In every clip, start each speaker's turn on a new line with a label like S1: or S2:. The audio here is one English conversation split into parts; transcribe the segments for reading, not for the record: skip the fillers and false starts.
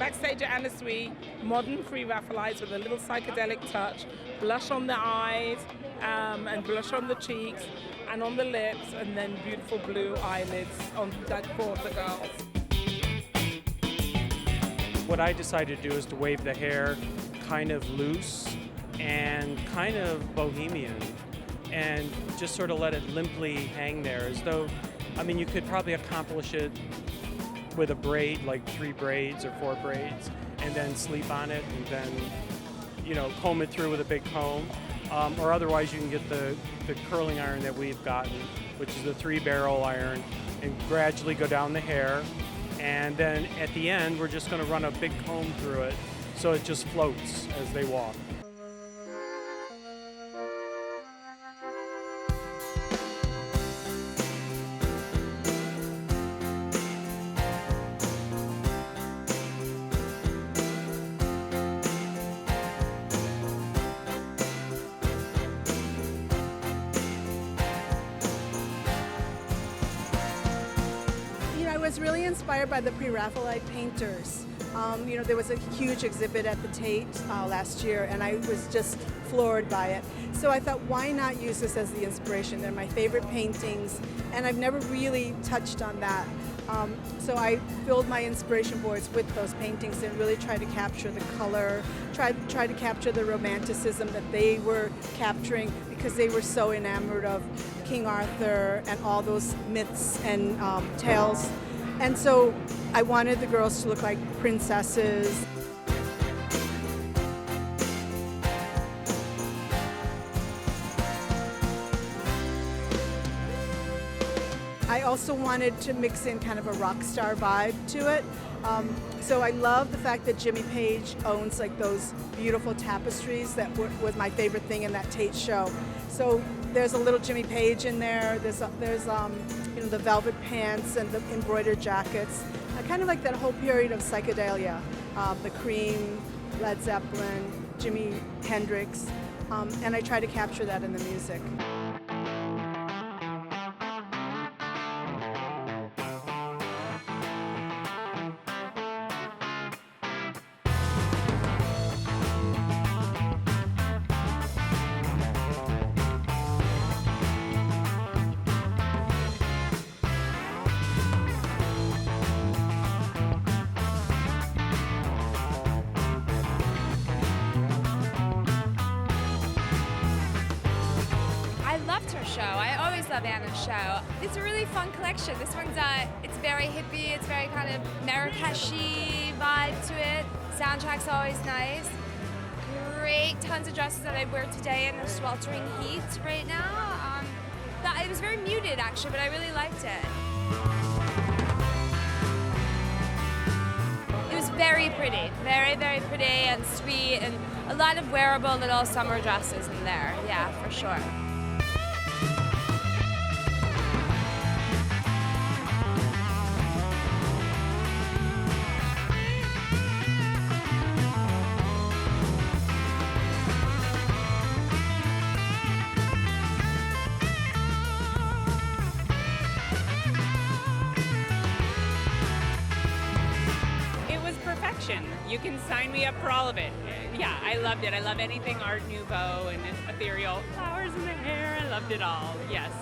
S1: Backstage at Anna Sui, modern Pre-Raphaelites with a little psychedelic touch, blush on the eyes and blush on the cheeks and on the lips, and then beautiful blue eyelids on like for the girls.
S2: What I decided to do is to wave the hair kind of loose and kind of bohemian, and just sort of let it limply hang there, as though, I mean, you could probably accomplish it with a braid, like 3 braids or 4 braids, and then sleep on it, and then, you know, comb it through with a big comb. Or otherwise you can get the curling iron that we've gotten, which is the 3-barrel iron, and gradually go down the hair. And then at the end, we're just going to run a big comb through it so it just floats as they walk.
S3: I was really inspired by the Pre-Raphaelite painters. There was a huge exhibit at the Tate last year, and I was just floored by it. So I thought, why not use this as the inspiration? They're my favorite paintings, and I've never really touched on that. So I filled my inspiration boards with those paintings and really tried to capture the color, tried to capture the romanticism that they were capturing, because they were so enamored of King Arthur and all those myths and tales. And so I wanted the girls to look like princesses. I also wanted to mix in kind of a rock star vibe to it. So I love the fact that Jimmy Page owns like those beautiful tapestries that was my favorite thing in that Tate show. So there's a little Jimmy Page in there. There's the velvet pants and the embroidered jackets. I kind of like that whole period of psychedelia, the Cream, Led Zeppelin, Jimi Hendrix, and I try to capture that in the music.
S4: Her show. I always love Anna's show. It's a really fun collection. This one's it's very hippie. It's very kind of Marrakesh-y vibe to it. Soundtrack's always nice. Great, tons of dresses that I wear today in the sweltering heat right now. It was very muted actually, but I really liked it. It was very pretty, very, very pretty and sweet, and a lot of wearable little summer dresses in there. Yeah, for sure.
S5: You can sign me up for all of it. Yeah, I loved it. I love anything Art Nouveau and ethereal. Flowers in the hair, I loved it all. Yes,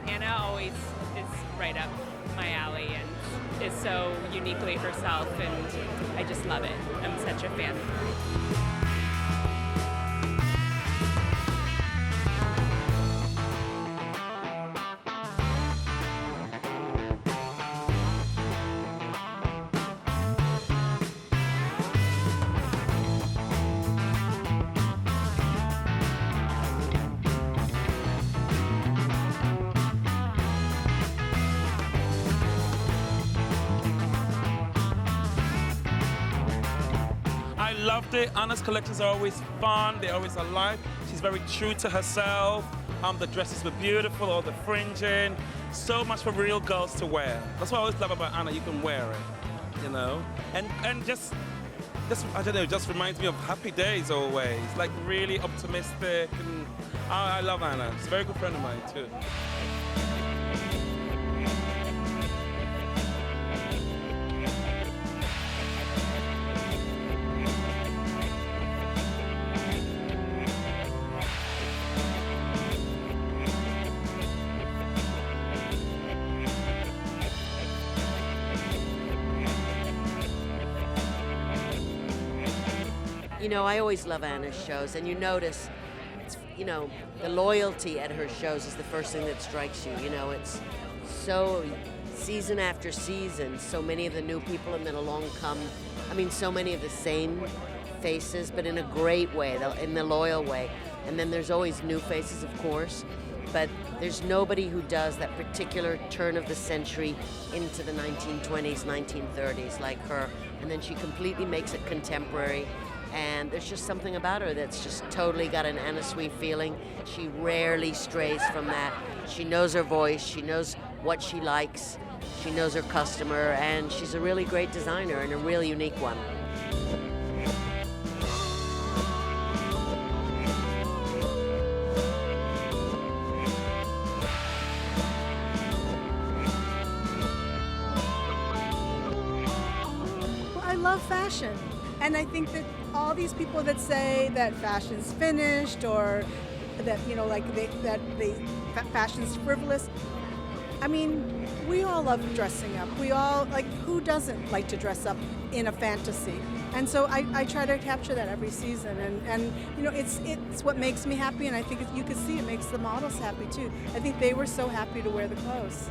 S5: Anna always is right up my alley and is so uniquely herself, and I just love it. I'm such a fan.
S6: I loved it. Anna's collections are always fun. They're always alive. She's very true to herself. The dresses were beautiful, all the fringing. So much for real girls to wear. That's what I always love about Anna. You can wear it, you know? And just I don't know, just reminds me of happy days always. Like really optimistic. And I love Anna. She's a very good friend of mine too.
S7: You know, I always love Anna's shows, and you notice, you know, the loyalty at her shows is the first thing that strikes you. You know, it's so season after season, so many of the new people, and then along come, I mean, so many of the same faces, but in a great way, in the loyal way. And then there's always new faces, of course, but there's nobody who does that particular turn of the century into the 1920s, 1930s like her. And then she completely makes it contemporary. And there's just something about her that's just totally got an Anna Sui feeling. She rarely strays from that. She knows her voice, she knows what she likes, she knows her customer, and she's a really great designer and a really unique one.
S3: I love fashion, and I think that all these people that say that fashion's finished or that, you know, like fashion's frivolous, I mean, we all love dressing up. We all, like, who doesn't like to dress up in a fantasy? And so I try to capture that every season, and you know, it's what makes me happy, and I think you can see it makes the models happy too. I think they were so happy to wear the clothes.